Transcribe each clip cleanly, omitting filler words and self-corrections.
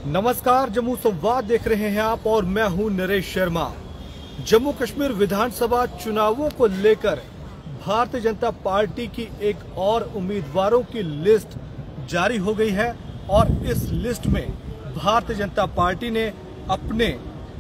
नमस्कार, जम्मू संवाद देख रहे हैं आप और मैं हूं नरेश शर्मा। जम्मू कश्मीर विधानसभा चुनावों को लेकर भारतीय जनता पार्टी की एक और उम्मीदवारों की लिस्ट जारी हो गई है और इस लिस्ट में भारतीय जनता पार्टी ने अपने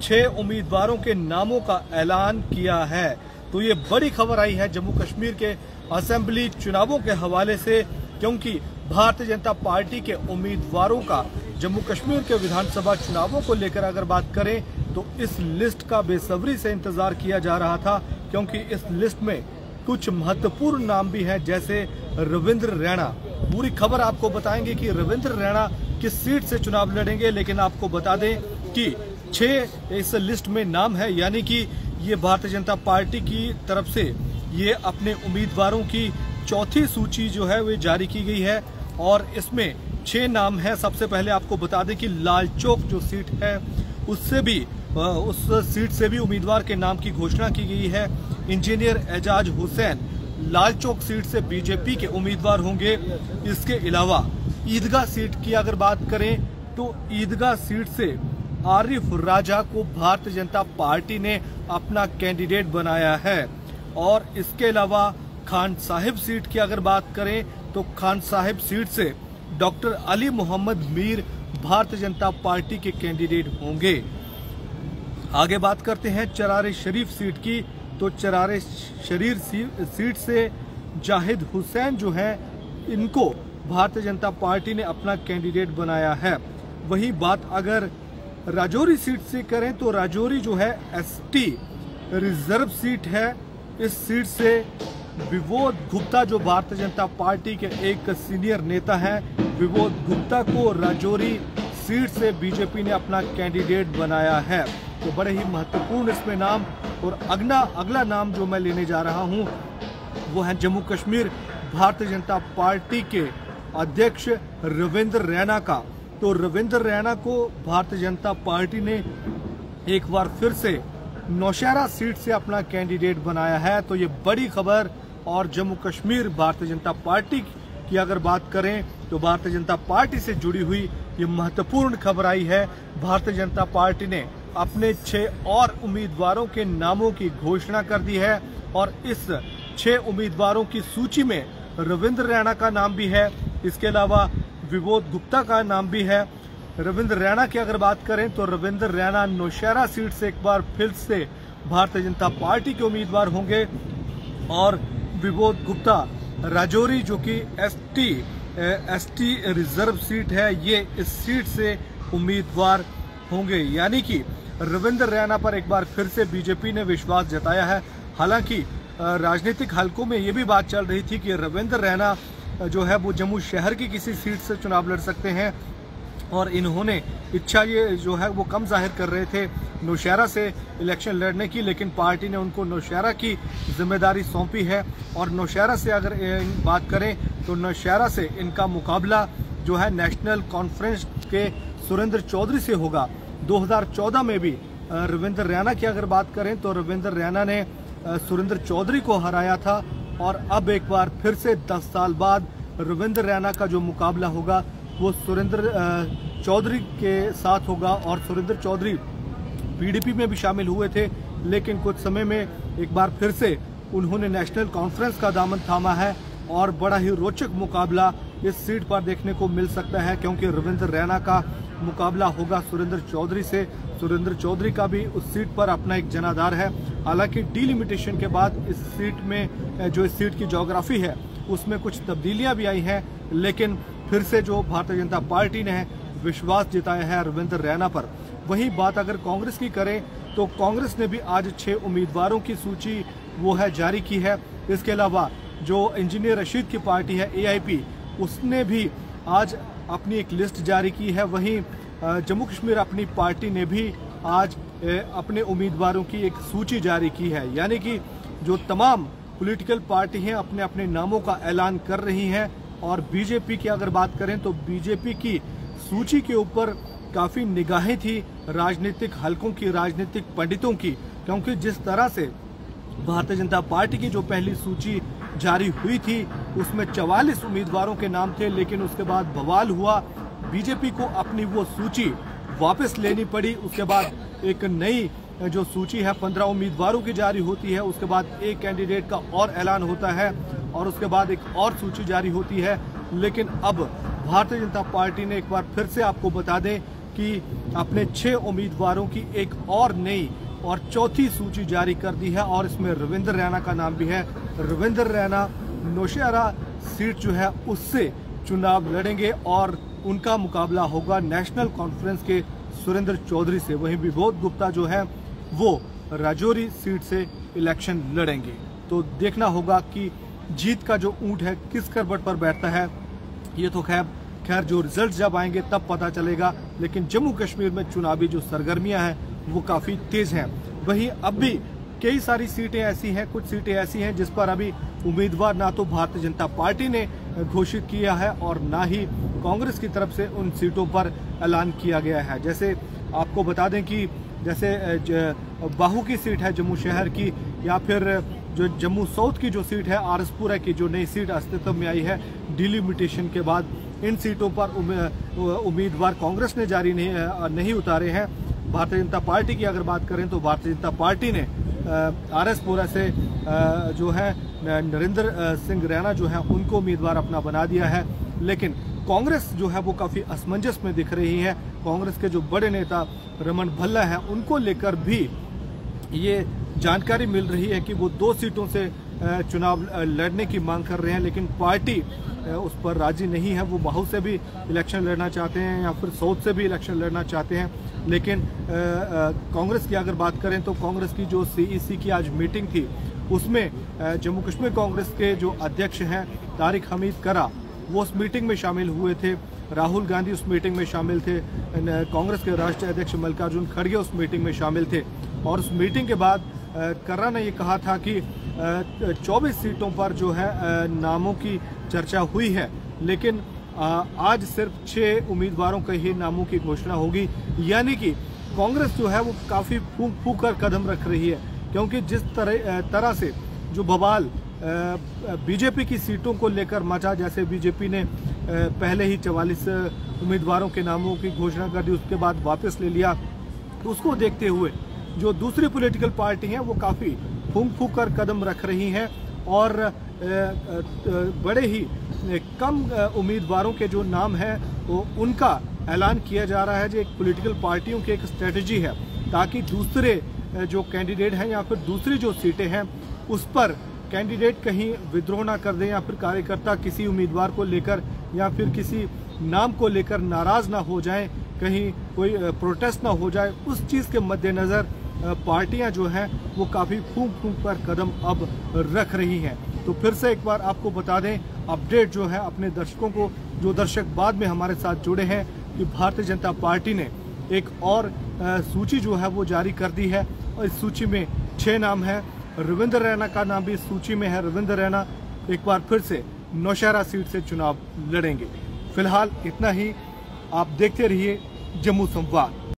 6 उम्मीदवारों के नामों का ऐलान किया है। तो ये बड़ी खबर आई है जम्मू कश्मीर के असेंबली चुनावों के हवाले से, क्योंकि भारतीय जनता पार्टी के उम्मीदवारों का जम्मू कश्मीर के विधानसभा चुनावों को लेकर अगर बात करें तो इस लिस्ट का बेसब्री से इंतजार किया जा रहा था, क्योंकि इस लिस्ट में कुछ महत्वपूर्ण नाम भी हैं, जैसे रविंद्र रैना। पूरी खबर आपको बताएंगे कि रविंद्र रैना किस सीट से चुनाव लड़ेंगे, लेकिन आपको बता दें कि 6 इस लिस्ट में नाम है, यानी कि ये भारतीय जनता पार्टी की तरफ से ये अपने उम्मीदवारों की चौथी सूची जो है वो जारी की गई है और इसमें 6 नाम है। सबसे पहले आपको बता दें कि लालचौक जो सीट है उस सीट से भी उम्मीदवार के नाम की घोषणा की गई है। इंजीनियर एजाज हुसैन लालचौक सीट से बीजेपी के उम्मीदवार होंगे। इसके अलावा ईदगाह सीट की अगर बात करें तो ईदगाह सीट से आरिफ राजा को भारतीय जनता पार्टी ने अपना कैंडिडेट बनाया है। और इसके अलावा खान साहिब सीट की अगर बात करें तो खान साहिब सीट से डॉक्टर अली मोहम्मद मीर भारतीय जनता पार्टी के कैंडिडेट होंगे। आगे बात करते हैं चरारे शरीफ सीट की, तो चरारे शरीफ सीट से जाहिद हुसैन जो हैं इनको भारतीय जनता पार्टी ने अपना कैंडिडेट बनाया है। वही बात अगर राजौरी सीट से करें तो राजौरी जो है एसटी रिजर्व सीट है। इस सीट से विबोध गुप्ता जो भारतीय जनता पार्टी के एक सीनियर नेता हैं, विबोध गुप्ता को राजौरी सीट से बीजेपी ने अपना कैंडिडेट बनाया है। तो बड़े ही महत्वपूर्ण इसमें नाम। और अगला नाम जो मैं लेने जा रहा हूं वो है जम्मू कश्मीर भारतीय जनता पार्टी के अध्यक्ष रविंद्र रैना का। तो रविंद्र रैना को भारतीय जनता पार्टी ने एक बार फिर से नौशहरा सीट से अपना कैंडिडेट बनाया है। तो ये बड़ी खबर। और जम्मू कश्मीर भारतीय जनता पार्टी की अगर बात करें तो भारतीय जनता पार्टी से जुड़ी हुई ये महत्वपूर्ण खबर आई है। भारतीय जनता पार्टी ने अपने 6 और उम्मीदवारों के नामों की घोषणा कर दी है और इस 6 उम्मीदवारों की सूची में रविंद्र रैना का नाम भी है। इसके अलावा विबोध गुप्ता का नाम भी है। रविंद्र रैना की अगर बात करें तो रविंद्र रैना नौशहरा सीट से एक बार फिर से भारतीय जनता पार्टी के उम्मीदवार होंगे और विबोध गुप्ता राजौरी जो कि एसटी रिजर्व सीट है, ये इस सीट से उम्मीदवार होंगे। यानी कि रविंद्र रैना पर एक बार फिर से बीजेपी ने विश्वास जताया है। हालांकि राजनीतिक हलकों में ये भी बात चल रही थी कि रविंद्र रैना जो है वो जम्मू शहर की किसी सीट से चुनाव लड़ सकते हैं और इन्होंने इच्छा ये जो है वो कम जाहिर कर रहे थे नौशहरा से इलेक्शन लड़ने की, लेकिन पार्टी ने उनको नौशहरा की जिम्मेदारी सौंपी है। और नौशहरा से अगर बात करें तो नौशहरा से इनका मुकाबला जो है नेशनल कॉन्फ्रेंस के सुरेंद्र चौधरी से होगा। 2014 में भी रविंद्र रैना की अगर बात करें तो रविंद्र रैना ने सुरेंद्र चौधरी को हराया था और अब एक बार फिर से 10 साल बाद रविंद्र रैना का जो मुकाबला होगा वो सुरेंद्र चौधरी के साथ होगा। और सुरेंद्र चौधरी पीडीपी में भी शामिल हुए थे, लेकिन कुछ समय में एक बार फिर से उन्होंने नेशनल कॉन्फ्रेंस का दामन थामा है और बड़ा ही रोचक मुकाबला इस सीट पर देखने को मिल सकता है, क्योंकि रविंद्र रैना का मुकाबला होगा सुरेंद्र चौधरी से। सुरेंद्र चौधरी का भी उस सीट पर अपना एक जनाधार है। हालांकि डिलिमिटेशन के बाद इस सीट में जो इस सीट की ज्योग्राफी है उसमें कुछ तब्दीलियां भी आई हैं, लेकिन फिर से जो भारतीय जनता पार्टी ने विश्वास जताया है रविंद्र रैना पर। वहीं बात अगर कांग्रेस की करें तो कांग्रेस ने भी आज 6 उम्मीदवारों की सूची वो है जारी की है। इसके अलावा जो इंजीनियर रशीद की पार्टी है एआईपी, उसने भी आज अपनी एक लिस्ट जारी की है। वहीं जम्मू कश्मीर अपनी पार्टी ने भी आज अपने उम्मीदवारों की एक सूची जारी की है। यानी कि जो तमाम पॉलिटिकल पार्टी हैं अपने अपने नामों का ऐलान कर रही हैं। और बीजेपी की अगर बात करें तो बीजेपी की सूची के ऊपर काफी निगाहें थी राजनीतिक हलकों की, राजनीतिक पंडितों की, क्योंकि जिस तरह से भारतीय जनता पार्टी की जो पहली सूची जारी हुई थी उसमें 44 उम्मीदवारों के नाम थे, लेकिन उसके बाद बवाल हुआ। बीजेपी को अपनी वो सूची वापस लेनी पड़ी। उसके बाद एक नई जो सूची है 15 उम्मीदवारों की जारी होती है, उसके बाद एक कैंडिडेट का और ऐलान होता है और उसके बाद एक और सूची जारी होती है। लेकिन अब भारतीय जनता पार्टी ने एक बार फिर से आपको बता दें कि अपने 6 उम्मीदवारों की एक और नई और चौथी सूची जारी कर दी है और इसमें रविंद्र रैना का नाम भी है। रविंद्र रैना नौशहरा सीट जो है उससे चुनाव लड़ेंगे और उनका मुकाबला होगा नेशनल कॉन्फ्रेंस के सुरेंद्र चौधरी से। वहीं विबोध गुप्ता जो है वो राजौरी सीट से इलेक्शन लड़ेंगे। तो देखना होगा कि जीत का जो ऊंट है किस करवट पर बैठता है। ये तो खैर जो रिजल्ट जब आएंगे तब पता चलेगा। लेकिन जम्मू कश्मीर में चुनावी जो सरगर्मियां हैं वो काफी तेज हैं। वहीं अब भी कई सारी सीटें ऐसी हैं, कुछ सीटें ऐसी हैं जिस पर अभी उम्मीदवार ना तो भारतीय जनता पार्टी ने घोषित किया है और ना ही कांग्रेस की तरफ से उन सीटों पर ऐलान किया गया है। जैसे आपको बता दें कि जैसे बाहू की सीट है जम्मू शहर की, या फिर जो जम्मू साउथ की जो सीट है आरसपुरा की जो नई सीट अस्तित्व में आई है डिलिमिटेशन के बाद, इन सीटों पर उम्मीदवार कांग्रेस ने जारी नहीं उतारे हैं। भारतीय जनता पार्टी की अगर बात करें तो भारतीय जनता पार्टी ने आरएसपुरा से जो है नरेंद्र सिंह रैना जो है उनको उम्मीदवार अपना बना दिया है। लेकिन कांग्रेस जो है वो काफी असमंजस में दिख रही है। कांग्रेस के जो बड़े नेता रमन भल्ला है उनको लेकर भी ये जानकारी मिल रही है कि वो 2 सीटों से चुनाव लड़ने की मांग कर रहे हैं, लेकिन पार्टी उस पर राजी नहीं है। वो बाहू से भी इलेक्शन लड़ना चाहते हैं या फिर साउथ से भी इलेक्शन लड़ना चाहते हैं। लेकिन कांग्रेस की अगर बात करें तो कांग्रेस की जो सीईसी की आज मीटिंग थी उसमें जम्मू कश्मीर कांग्रेस के जो अध्यक्ष हैं तारिक हमीद करा वो उस मीटिंग में शामिल हुए थे। राहुल गांधी उस मीटिंग में शामिल थे। कांग्रेस के राष्ट्रीय अध्यक्ष मल्लिकार्जुन खड़गे उस मीटिंग में शामिल थे और उस मीटिंग के बाद कर्रा ने ये कहा था कि 24 सीटों पर जो है नामों की चर्चा हुई है, लेकिन आज सिर्फ 6 उम्मीदवारों के ही नामों की घोषणा होगी। यानी कि कांग्रेस जो है वो काफी फूंक कर कदम रख रही है, क्योंकि जिस तरह से जो बवाल बीजेपी की सीटों को लेकर मचा, जैसे बीजेपी ने पहले ही 44 उम्मीदवारों के नामों की घोषणा कर दी, उसके बाद वापस ले लिया, तो उसको देखते हुए जो दूसरी पॉलिटिकल पार्टी हैं वो काफी फूंक कर कदम रख रही हैं और बड़े ही कम उम्मीदवारों के जो नाम हैं वो उनका ऐलान किया जा रहा है। जो एक पॉलिटिकल पार्टियों की एक स्ट्रेटजी है ताकि दूसरे जो कैंडिडेट हैं या फिर दूसरी जो सीटें हैं उस पर कैंडिडेट कहीं विद्रोह ना कर दें या फिर कार्यकर्ता किसी उम्मीदवार को लेकर या फिर किसी नाम को लेकर नाराज ना हो जाएं, कहीं कोई प्रोटेस्ट ना हो जाए। उस चीज़ के मद्देनज़र पार्टियां जो हैं वो काफ़ी फूंक कर कदम अब रख रही हैं। तो फिर से एक बार आपको बता दें अपडेट जो है अपने दर्शकों को, जो दर्शक बाद में हमारे साथ जुड़े हैं, कि भारतीय जनता पार्टी ने एक और सूची जो है वो जारी कर दी है और इस सूची में 6 नाम है। रविंद्र रैना का नाम भी इस सूची में है। रविंद्र रैना एक बार फिर से नौशहरा सीट से चुनाव लड़ेंगे। फिलहाल इतना ही। आप देखते रहिए जम्मू संवाद।